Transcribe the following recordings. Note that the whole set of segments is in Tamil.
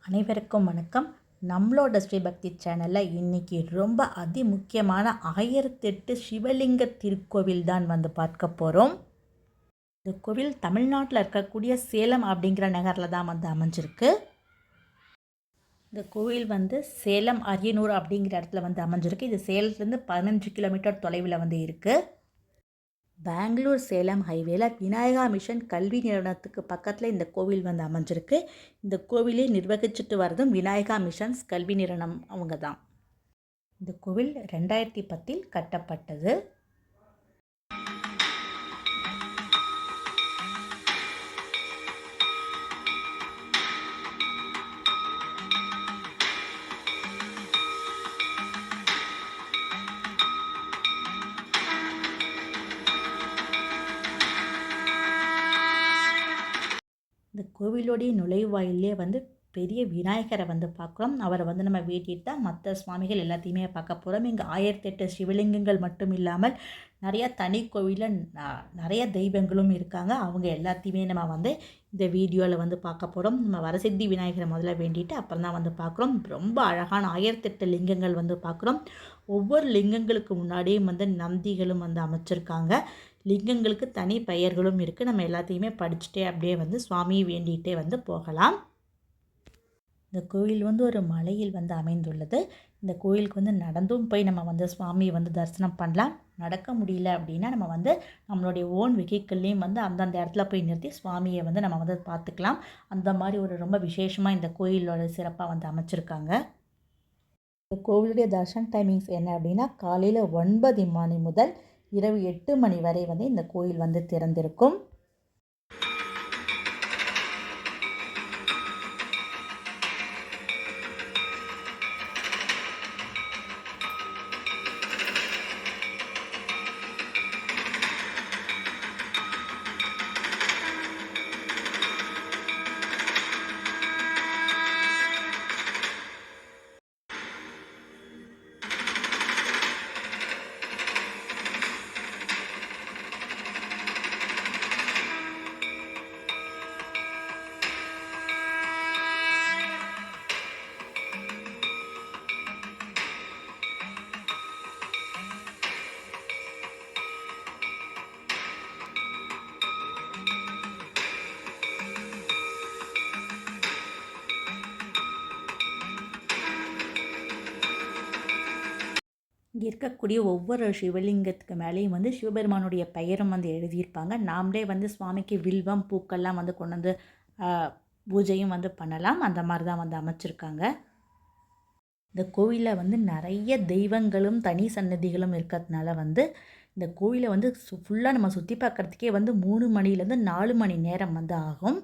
அனைவருக்கும் வணக்கம். நம்மளோட ஸ்ரீபக்தி சேனலில் இன்றைக்கி ரொம்ப முக்கியமான 1008 சிவலிங்க திருக்கோவில் தான் பார்க்க போகிறோம். இந்த கோவில் தமிழ்நாட்டில் இருக்கக்கூடிய சேலம் அப்படிங்கிற நகரில் தான் அமைஞ்சிருக்கு. இந்த கோவில் சேலம் அரியனூர் அப்படிங்கிற இடத்துல அமைஞ்சிருக்கு. இது சேலத்துலேருந்து 15 கிலோமீட்டர் தொலைவில் இருக்குது. பெங்களூர் சேலம் ஹைவேல விநாயகா மிஷன் கல்வி நிறுவனத்துக்கு பக்கத்தில் இந்த கோவில் அமைஞ்சிருக்கு. இந்த கோவிலை நிர்வகிச்சுட்டு வரதும் விநாயகா மிஷன்ஸ் கல்வி நிறுவனம் அவங்க தான். இந்த கோவில் 2010 கட்டப்பட்டது. இந்த கோவிலுடைய நுழைவாயிலே பெரிய விநாயகரை பார்க்குறோம். அவரை நம்ம வேண்டிட்டு தான் மற்ற சுவாமிகள் எல்லாத்தையுமே பார்க்க போகிறோம். இங்கே 1008 சிவலிங்கங்கள் மட்டும் இல்லாமல் நிறையா தனி கோவிலில் நிறைய தெய்வங்களும் இருக்காங்க. அவங்க எல்லாத்தையுமே நம்ம இந்த வீடியோவில் பார்க்க போகிறோம். நம்ம வரசித்தி விநாயகரை முதல்ல வேண்டிட்டு அப்புறம் தான் பார்க்குறோம். ரொம்ப அழகான 1008 லிங்கங்கள் பார்க்குறோம். ஒவ்வொரு லிங்கங்களுக்கு முன்னாடியும் நந்திகளும் அமைச்சிருக்காங்க. லிங்கங்களுக்கு தனி பெயர்களும் இருக்குது. நம்ம எல்லாத்தையுமே படிச்சுட்டே அப்படியே சுவாமியை வேண்டிகிட்டே போகலாம். இந்த கோயில் ஒரு மலையில் அமைந்துள்ளது. இந்த கோயிலுக்கு நடந்தும் போய் நம்ம சுவாமியை தரிசனம் பண்ணலாம். நடக்க முடியல அப்படின்னா நம்ம நம்மளுடைய ஓன் வெஹிக்கிள்லேயும் அந்தந்த இடத்துல போய் நிறுத்தி சுவாமியை நம்ம பார்த்துக்கலாம். அந்த மாதிரி ஒரு ரொம்ப விசேஷமாக இந்த கோயிலோட சிறப்பாக அமைச்சிருக்காங்க. இந்த கோவிலுடைய தர்ஷன் டைமிங்ஸ் என்ன அப்படின்னா காலையில் 9 மணி முதல் இரவு 8 மணி வரை இந்த கோயில் திறந்திருக்கும். இங்கே இருக்கக்கூடிய ஒவ்வொரு சிவலிங்கத்துக்கு மேலேயும் சிவபெருமானுடைய பெயரும் எழுதியிருப்பாங்க. நாமளே சுவாமிக்கு வில்வம் பூக்கள்லாம் கொண்டு பூஜையும் பண்ணலாம். அந்த மாதிரி தான் அமைச்சிருக்காங்க. இந்த கோவிலில் நிறைய தெய்வங்களும் தனி சன்னதிகளும் இருக்கிறதுனால இந்த கோவிலை ஃபுல்லாக நம்ம சுற்றி பார்க்குறதுக்கே 3 மணிலேருந்து 4 மணி நேரம் ஆகும்.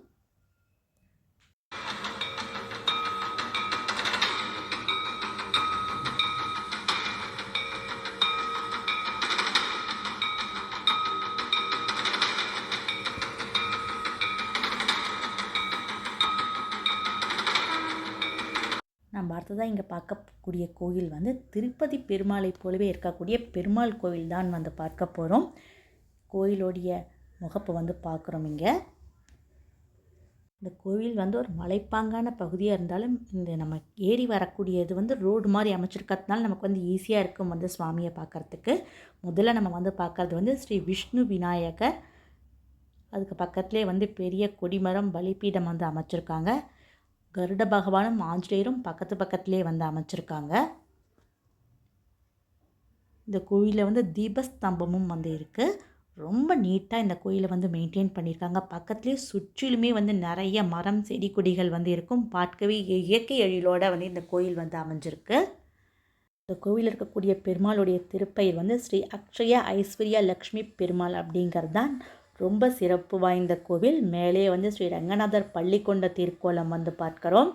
நம்ம அடுத்ததாக இங்கே பார்க்கக்கூடிய கோயில் திருப்பதி பெருமாளை போலவே இருக்கக்கூடிய பெருமாள் கோவில் தான் பார்க்க போகிறோம். கோயிலோடைய முகப்பை பார்க்குறோம். இங்கே இந்த கோவில் ஒரு மலைப்பாங்கான பகுதியாக இருந்தாலும் இந்த நம்ம ஏறி வரக்கூடியது ரோடு மாதிரி அமைச்சிருக்கிறதுனால நமக்கு ஈஸியாக இருக்கும் சுவாமியை பார்க்குறதுக்கு. முதல்ல நம்ம பார்க்குறது ஸ்ரீ விஷ்ணு விநாயகர். அதுக்கு பக்கத்துலேயே பெரிய கொடிமரம் பலிபீடம் அமைச்சிருக்காங்க. கருட பகவானும் ஆஞ்சநேயரும் பக்கத்துலேயே அமைச்சிருக்காங்க. இந்த கோயிலில் தீபஸ்தம்பமும் இருக்குது. ரொம்ப நீட்டாக இந்த கோயிலை மெயின்டைன் பண்ணியிருக்காங்க. பக்கத்துலேயே சுற்றிலுமே நிறைய மரம் செடி கொடிகள் இருக்கும். பார்க்கவே இயற்கை எழிலோட இந்த கோயில் அமைஞ்சிருக்கு. இந்த கோவிலில் இருக்கக்கூடிய பெருமாளுடைய திருப்பெயர் ஸ்ரீ அக்ஷய ஐஸ்வர்யா லக்ஷ்மி பெருமாள் அப்படிங்கிறது தான் ரொம்ப சிறப்பு வாய்ந்த கோவில். மேலே ஸ்ரீ ரங்கநாதர் பள்ளி கொண்ட திருக்கோலம் பார்க்குறோம்.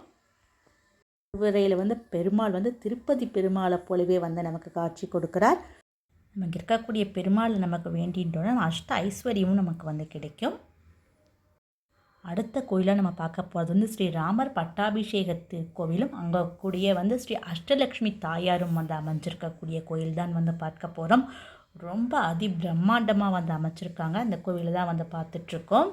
திருவரையில் பெருமாள் திருப்பதி பெருமாளை போலவே நமக்கு காட்சி கொடுக்குறார். நமக்கு இருக்கக்கூடிய பெருமாள் நமக்கு வேண்டின்றோன்னா அஷ்ட ஐஸ்வர்யமும் நமக்கு கிடைக்கும். அடுத்த கோயிலாக நம்ம பார்க்க போகிறது ஸ்ரீ ராமர் பட்டாபிஷேக திருக்கோவிலும் அங்கே கூடிய ஸ்ரீ அஷ்டலக்ஷ்மி தாயாரும் அமைஞ்சிருக்கக்கூடிய கோயில் தான் பார்க்க போகிறோம். ரொம்ப பிரம்மாண்டமாக அமைச்சிருக்காங்க. இந்த கோவிலை தான் பார்த்துட்ருக்கோம்.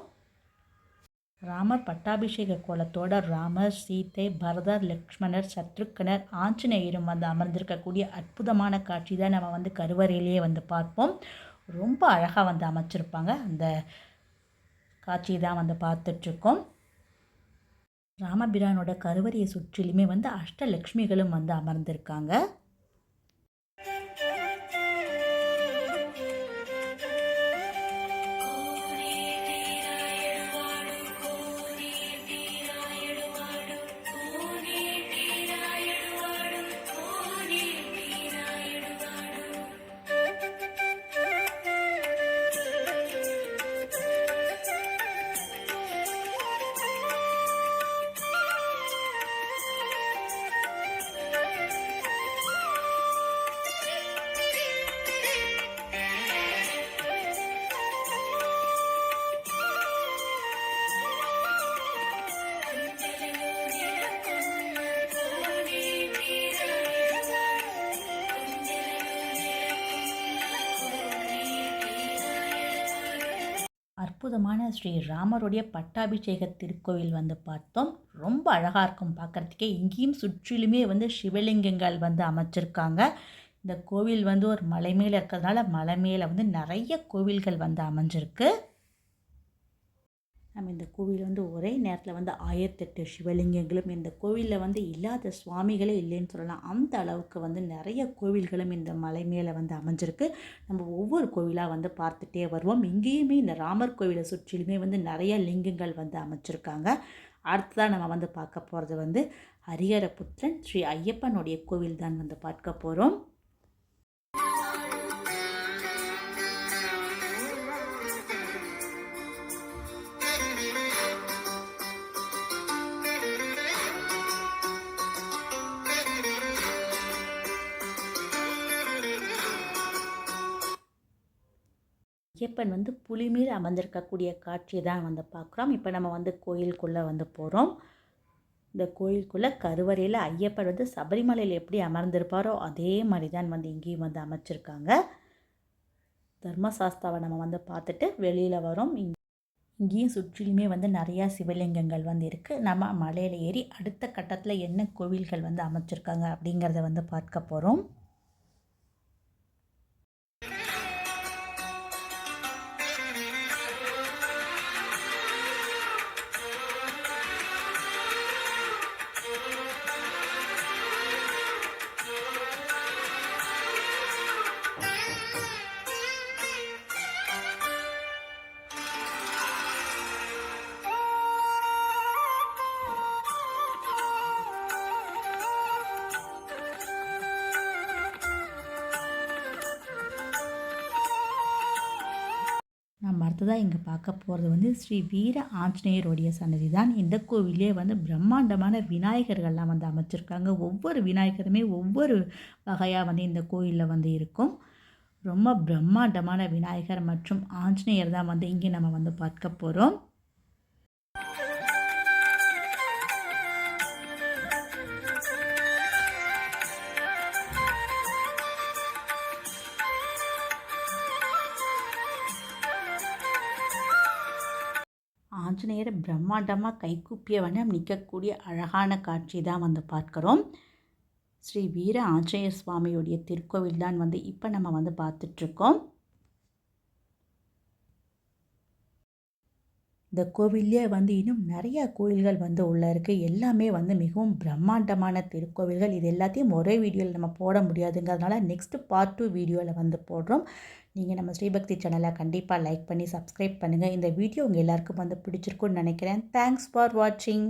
ராமர் பட்டாபிஷேக கோலத்தோட ராமர், சீதை, பரதர், லக்ஷ்மணர், சத்ருக்கனர், ஆஞ்சநேயரும் வந்து அமர்ந்திருக்கக்கூடிய அற்புதமான காட்சி தான் நம்ம வந்து கருவறையிலேயே வந்து பார்ப்போம். ரொம்ப அழகாக வந்து அமைச்சிருப்பாங்க. அந்த காட்சி தான் வந்து பார்த்துட்ருக்கோம். ராமபிரானோட கருவறையை சுற்றிலுமே வந்து அஷ்டலக்ஷ்மிகளும் வந்து அமர்ந்திருக்காங்க. அற்புதமான ஸ்ரீ ராமருடைய பட்டாபிஷேக திருக்கோவில் வந்து பார்த்தோம். ரொம்ப அழகாக இருக்கும் பார்க்குறதுக்கே. இங்கேயும் சுற்றிலுமே வந்து சிவலிங்கங்கள் வந்து அமைச்சிருக்காங்க. இந்த கோவில் வந்து ஒரு மலை மேலே இருக்கிறதுனால மலை மேலே வந்து நிறைய கோவில்கள் வந்து அமைஞ்சிருக்கு. நம்ம இந்த கோவில் வந்து ஒரே நேரத்தில் வந்து 1008 சிவலிங்கங்களும், இந்த கோவிலில் வந்து இல்லாத சுவாமிகளே இல்லைன்னு சொல்லலாம். அந்த அளவுக்கு வந்து நிறைய கோவில்களும் இந்த மலை மேலே வந்து அமைஞ்சிருக்கு. நம்ம ஒவ்வொரு கோவிலாக வந்து பார்த்துட்டே வருவோம். இங்கேயுமே இந்த ராமர் கோவிலை சுற்றிலுமே வந்து நிறைய லிங்கங்கள் வந்து அமைச்சிருக்காங்க. அடுத்ததாக நம்ம வந்து பார்க்க போகிறது வந்து ஹரிஹரபுத்திரன் ஸ்ரீ ஐயப்பனுடைய கோவில் தான் வந்து பார்க்க போகிறோம். ஐயப்பன் வந்து புலி மேல் அமர்ந்திருக்கக்கூடிய காட்சி தான் வந்து பார்க்குறோம். இப்போ நம்ம வந்து கோயிலுக்குள்ளே வந்து போகிறோம். இந்த கோயிலுக்குள்ளே கருவறையில் ஐயப்பன் வந்து சபரிமலையில் எப்படி அமர்ந்திருப்பாரோ அதே மாதிரி தான் வந்து இங்கேயும் வந்து அமைச்சிருக்காங்க. தர்மசாஸ்தாவை நம்ம வந்து பார்த்துட்டு வெளியில் வரோம். இங்கேயும் சுற்றிலுமே வந்து நிறையா சிவலிங்கங்கள் வந்து இருக்குது. நம்ம மலையில் ஏறி அடுத்த கட்டத்தில் என்ன கோவில்கள் வந்து அமைச்சிருக்காங்க அப்படிங்கிறத வந்து பார்க்க போகிறோம். நம்ம அடுத்ததாக இங்கே பார்க்க போகிறது வந்து ஸ்ரீ வீர ஆஞ்சநேயருடைய சன்னதி தான். இந்த கோவிலே வந்து பிரம்மாண்டமான விநாயகர்கள்லாம் வந்து அமைச்சிருக்காங்க. ஒவ்வொரு விநாயகருமே ஒவ்வொரு வகையாக வந்து இந்த கோயிலில் வந்து இருக்கும். ரொம்ப பிரம்மாண்டமான விநாயகர் மற்றும் ஆஞ்சநேயர் தான் வந்து இங்கே நம்ம வந்து பார்க்க போகிறோம். ஆஞ்சநேயர் பிரம்மாண்டமாக கைக்கூப்பிய வண்ணம் நிற்கக்கூடிய அழகான காட்சி தான் வந்து பார்க்குறோம். ஸ்ரீ வீர ஆஞ்சநேயர் சுவாமியுடைய திருக்கோவில் தான் வந்து இப்போ நம்ம வந்து பார்த்துட்ருக்கோம். இந்த கோவிலே வந்து இன்னும் நிறையா கோவில்கள் வந்து உள்ளே இருக்குது. எல்லாமே வந்து மிகவும் பிரம்மாண்டமான திருக்கோவில்கள். இது எல்லாத்தையும் ஒரே வீடியோவில் நம்ம போட முடியாதுங்கிறதுனால நெக்ஸ்ட்டு பார்ட் 2 வீடியோவில் வந்து போடுறோம். நீங்கள் நம்ம ஸ்ரீபக்தி சேனலை கண்டிப்பாக லைக் பண்ணி சப்ஸ்கிரைப் பண்ணுங்கள். இந்த வீடியோ உங்கள் எல்லாருக்கும் வந்து பிடிச்சிருக்குன்னு நினைக்கிறேன். தேங்க்ஸ் ஃபார் வாட்சிங்.